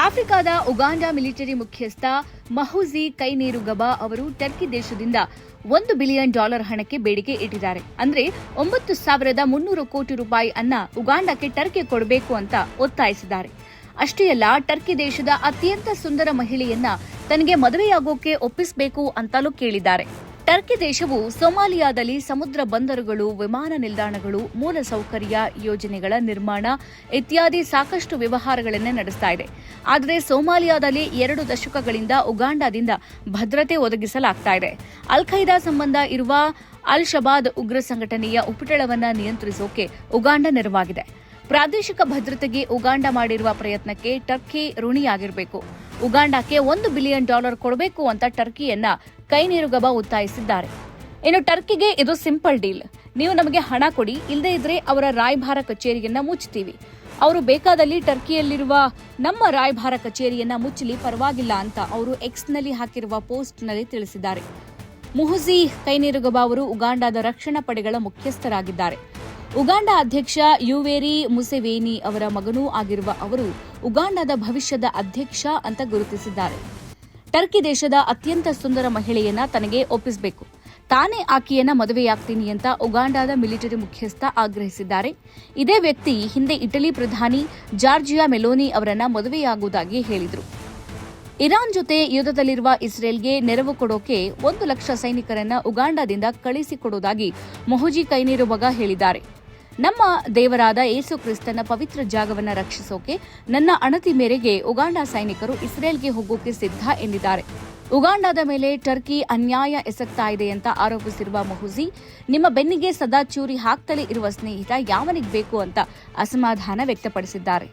ಆಫ್ರಿಕಾದ Uganda military ಮುಖ್ಯಸ್ಥ ಮಹುಜಿ ಕೈನೇರುಗಬ ಅವರು ಟರ್ಕಿ ದೇಶದಿಂದ $1 ಬಿಲಿಯನ್ ಹಣಕ್ಕೆ ಬೇಡಿಕೆ ಇಟ್ಟಿದ್ದಾರೆ. ಅಂದ್ರೆ 9,300 ಕೋಟಿ ರೂಪಾಯಿ ಅನ್ನ ಉಗಾಂಡಕ್ಕೆ ಟರ್ಕಿ ಕೊಡಬೇಕು ಅಂತ ಒತ್ತಾಯಿಸಿದ್ದಾರೆ. ಅಷ್ಟೇ ಅಲ್ಲ, ಟರ್ಕಿ ದೇಶದ ಅತ್ಯಂತ ಸುಂದರ ಮಹಿಳೆಯನ್ನ ತನಗೆ ಮದುವೆಯಾಗೋಕೆ ಒಪ್ಪಿಸಬೇಕು ಅಂತಲೂ ಕೇಳಿದ್ದಾರೆ. ಟರ್ಕಿ ದೇಶವು ಸೊಮಾಲಿಯಾದಲ್ಲಿ ಸಮುದ್ರ ಬಂದರುಗಳು, ವಿಮಾನ ನಿಲ್ದಾಣಗಳು, ಮೂಲಸೌಕರ್ಯ ಯೋಜನೆಗಳ ನಿರ್ಮಾಣ ಇತ್ಯಾದಿ ಸಾಕಷ್ಟು ವ್ಯವಹಾರಗಳನ್ನೇ ನಡೆಸ್ತಾ ಇದೆ. ಆದರೆ ಸೊಮಾಲಿಯಾದಲ್ಲಿ 2 ದಶಕಗಳಿಂದ ಉಗಾಂಡಾದಿಂದ ಭದ್ರತೆ ಒದಗಿಸಲಾಗ್ತಾ ಇದೆ. ಅಲ್ ಖೈದಾ ಸಂಬಂಧ ಇರುವ ಅಲ್ ಶಬಾಬ್ ಉಗ್ರ ಸಂಘಟನೆಯ ಉಪಟಳವನ್ನು ನಿಯಂತ್ರಿಸೋಕೆ ಉಗಾಂಡ ನೆರವಾಗಿದೆ. ಪ್ರಾದೇಶಿಕ ಭದ್ರತೆಗೆ ಉಗಾಂಡ ಮಾಡಿರುವ ಪ್ರಯತ್ನಕ್ಕೆ ಟರ್ಕಿ ಋಣಿಯಾಗಿರಬೇಕು. ಉಗಾಂಡಕ್ಕೆ $1 ಬಿಲಿಯನ್ ಕೊಡಬೇಕು ಅಂತ ಟರ್ಕಿಯನ್ನ ಕೈನೇರುಗಬ ಒತ್ತಾಯಿಸಿದ್ದಾರೆ. ಇನ್ನು ಟರ್ಕಿಗೆ ಇದು ಸಿಂಪಲ್ ಡೀಲ್. ನೀವು ನಮಗೆ ಹಣ ಕೊಡಿ, ಇಲ್ಲದೇ ಇದ್ರೆ ಅವರ ರಾಯಭಾರ ಕಚೇರಿಯನ್ನ ಮುಚ್ಚುತ್ತೀವಿ. ಅವರು ಬೇಕಾದಲ್ಲಿ ಟರ್ಕಿಯಲ್ಲಿರುವ ನಮ್ಮ ರಾಯಭಾರ ಕಚೇರಿಯನ್ನ ಮುಚ್ಚಲಿ, ಪರವಾಗಿಲ್ಲ ಅಂತ ಅವರು ಎಕ್ಸ್ನಲ್ಲಿ ಹಾಕಿರುವ ಪೋಸ್ಟ್ನಲ್ಲಿ ತಿಳಿಸಿದ್ದಾರೆ. ಮುಹುಜಿ ಕೈನೇರುಗಬ ಅವರು ಉಗಾಂಡಾದ ರಕ್ಷಣಾ ಪಡೆಗಳ ಮುಖ್ಯಸ್ಥರಾಗಿದ್ದಾರೆ. ಉಗಾಂಡ ಅಧ್ಯಕ್ಷ ಯುವೇರಿ ಮುಸೆವೇನಿ ಅವರ ಮಗನೂ ಆಗಿರುವ ಅವರು ಉಗಾಂಡಾದ ಭವಿಷ್ಯದ ಅಧ್ಯಕ್ಷ ಅಂತ ಗುರುತಿಸಿದ್ದಾರೆ. ಟರ್ಕಿ ದೇಶದ ಅತ್ಯಂತ ಸುಂದರ ಮಹಿಳೆಯನ್ನ ತನಗೆ ಒಪ್ಪಿಸಬೇಕು, ತಾನೇ ಆಕೆಯನ್ನ ಮದುವೆಯಾಗ್ತೀನಿ ಅಂತ ಉಗಾಂಡಾದ ಮಿಲಿಟರಿ ಮುಖ್ಯಸ್ಥ ಆಗ್ರಹಿಸಿದ್ದಾರೆ. ಇದೇ ವ್ಯಕ್ತಿ ಹಿಂದೆ ಇಟಲಿ ಪ್ರಧಾನಿ ಜಾರ್ಜಿಯಾ ಮೆಲೋನಿ ಅವರನ್ನ ಮದುವೆಯಾಗುವುದಾಗಿ ಹೇಳಿದರು. ಇರಾನ್ ಜೊತೆ ಯುದ್ಧದಲ್ಲಿರುವ ಇಸ್ರೇಲ್ಗೆ ನೆರವು ಕೊಡೋಕೆ 1 ಲಕ್ಷ ಸೈನಿಕರನ್ನ ಉಗಾಂಡಾದಿಂದ ಕಳಿಸಿಕೊಡುವುದಾಗಿ ಮೊಹುಜಿ ಕೈನೇರುಗಬ ಹೇಳಿದ್ದಾರೆ. ನಮ್ಮ ದೇವರಾದ ಯೇಸು ಕ್ರಿಸ್ತನ ಪವಿತ್ರ ಜಾಗವನ್ನು ರಕ್ಷಿಸೋಕೆ ನನ್ನ ಅಣತಿ ಮೇರೆಗೆ ಉಗಾಂಡ ಸೈನಿಕರು ಇಸ್ರೇಲ್ಗೆ ಹೋಗೋಕೆ ಸಿದ್ಧ ಎಂದಿದ್ದಾರೆ. ಉಗಾಂಡಾದ ಮೇಲೆ ಟರ್ಕಿ ಅನ್ಯಾಯ ಎಸಗ್ತಾ ಇದೆ ಅಂತ ಆರೋಪಿಸಿರುವ ಮೊಹುಜಿ, ನಿಮ್ಮ ಬೆನ್ನಿಗೆ ಸದಾ ಚೂರಿ ಹಾಕ್ತಲೇ ಇರುವ ಸ್ನೇಹಿತ ಯಾವನಿಗೆ ಬೇಕು ಅಂತ ಅಸಮಾಧಾನ ವ್ಯಕ್ತಪಡಿಸಿದ್ದಾರೆ.